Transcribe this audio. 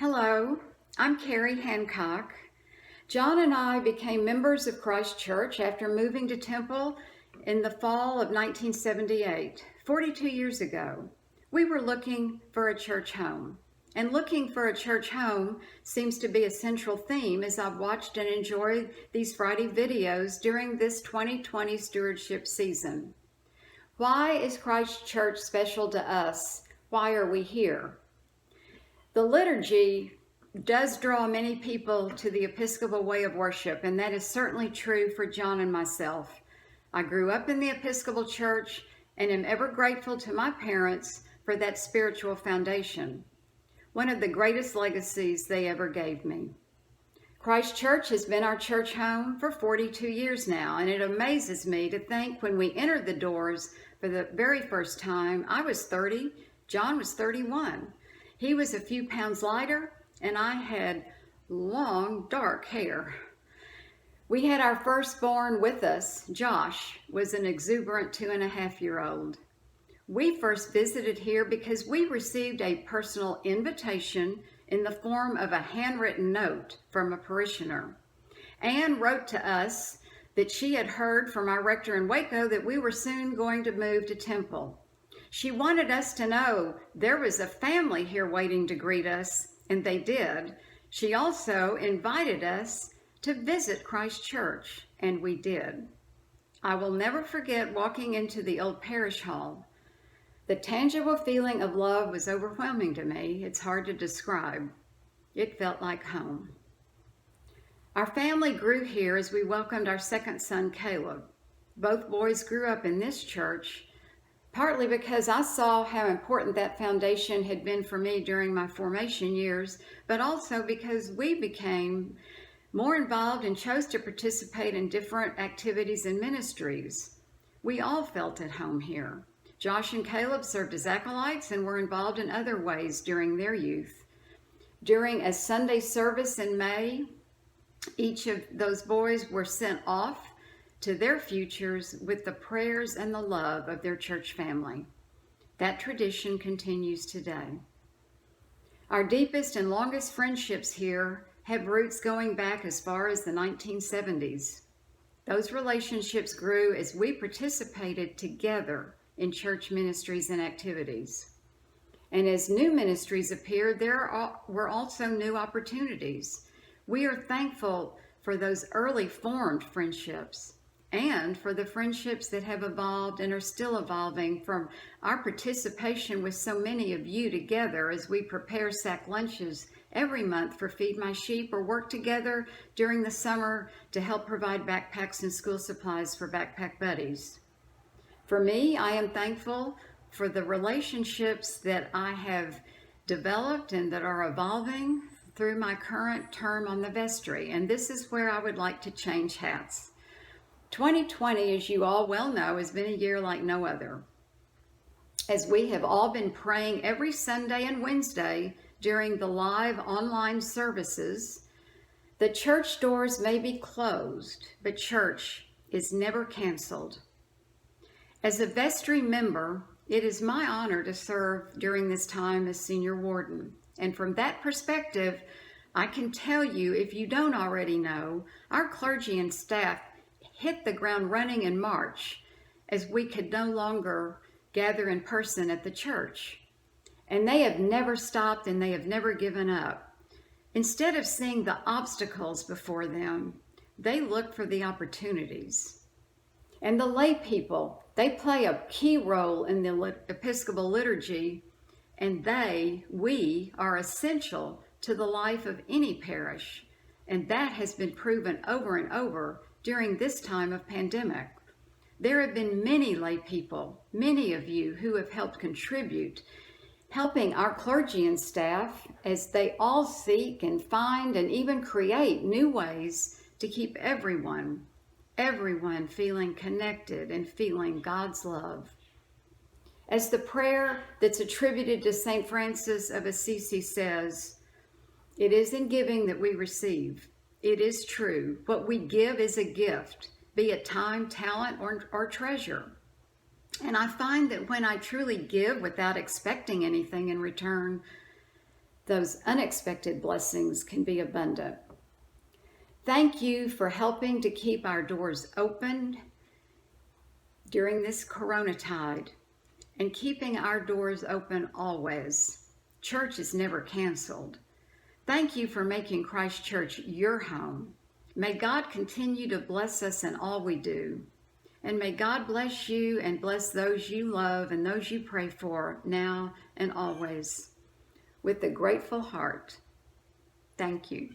Hello, I'm Kerry, Hancock. John and I became members of Christ Church after moving to Temple in the fall of 1978, 42 years ago. We were looking for a church home. And looking for a church home seems to be a central theme as I've watched and enjoyed these Friday videos during this 2020 stewardship season. Why is Christ Church special to us? Why are we here? The liturgy does draw many people to the Episcopal way of worship, and that is certainly true for John and myself. I grew up in the Episcopal Church and am ever grateful to my parents for that spiritual foundation, one of the greatest legacies they ever gave me. Christ Church has been our church home for 42 years now, and it amazes me to think when we entered the doors for the very first time, I was 30, John was 31. He was a few pounds lighter, and I had long, dark hair. We had our firstborn with us. Josh was an exuberant 2.5-year-old. We first visited here because we received a personal invitation in the form of a handwritten note from a parishioner. Anne wrote to us that she had heard from our rector in Waco that we were soon going to move to Temple. She wanted us to know there was a family here waiting to greet us, and they did. She also invited us to visit Christ Church, and we did. I will never forget walking into the old parish hall. The tangible feeling of love was overwhelming to me. It's hard to describe. It felt like home. Our family grew here as we welcomed our second son, Caleb. Both boys grew up in this church, partly because I saw how important that foundation had been for me during my formation years, but also because we became more involved and chose to participate in different activities and ministries. We all felt at home here. Josh and Caleb served as acolytes and were involved in other ways during their youth. During a Sunday service in May, each of those boys were sent off to their futures with the prayers and the love of their church family. That tradition continues today. Our deepest and longest friendships here have roots going back as far as the 1970s. Those relationships grew as we participated together in church ministries and activities. And as new ministries appeared, there were also new opportunities. We are thankful for those early formed friendships and for the friendships that have evolved and are still evolving from our participation with so many of you together as we prepare sack lunches every month for Feed My Sheep or work together during the summer to help provide backpacks and school supplies for Backpack Buddies. For me, I am thankful for the relationships that I have developed and that are evolving through my current term on the vestry, and this is where I would like to change hats. 2020, as you all well know, has been a year like no other. As we have all been praying every Sunday and Wednesday during the live online services, the church doors may be closed, but church is never canceled. As a vestry member, it is my honor to serve during this time as senior warden. And from that perspective, I can tell you, if you don't already know, our clergy and staff hit the ground running in March as we could no longer gather in person at the church. And they have never stopped and they have never given up. Instead of seeing the obstacles before them, they look for the opportunities. And the lay people, they play a key role in the Episcopal liturgy, and we are essential to the life of any parish. And that has been proven over and over during this time of pandemic. There have been many lay people, many of you who have helped contribute, helping our clergy and staff as they all seek and find and even create new ways to keep everyone feeling connected and feeling God's love. As the prayer that's attributed to St. Francis of Assisi says, "It is in giving that we receive. It is true. What we give is a gift, be it time, talent, or treasure." And I find that when I truly give without expecting anything in return, those unexpected blessings can be abundant. Thank you for helping to keep our doors open during this corona tide and keeping our doors open always. Church is never canceled. Thank you for making Christ Church your home. May God continue to bless us in all we do. And may God bless you and bless those you love and those you pray for now and always. With a grateful heart, thank you.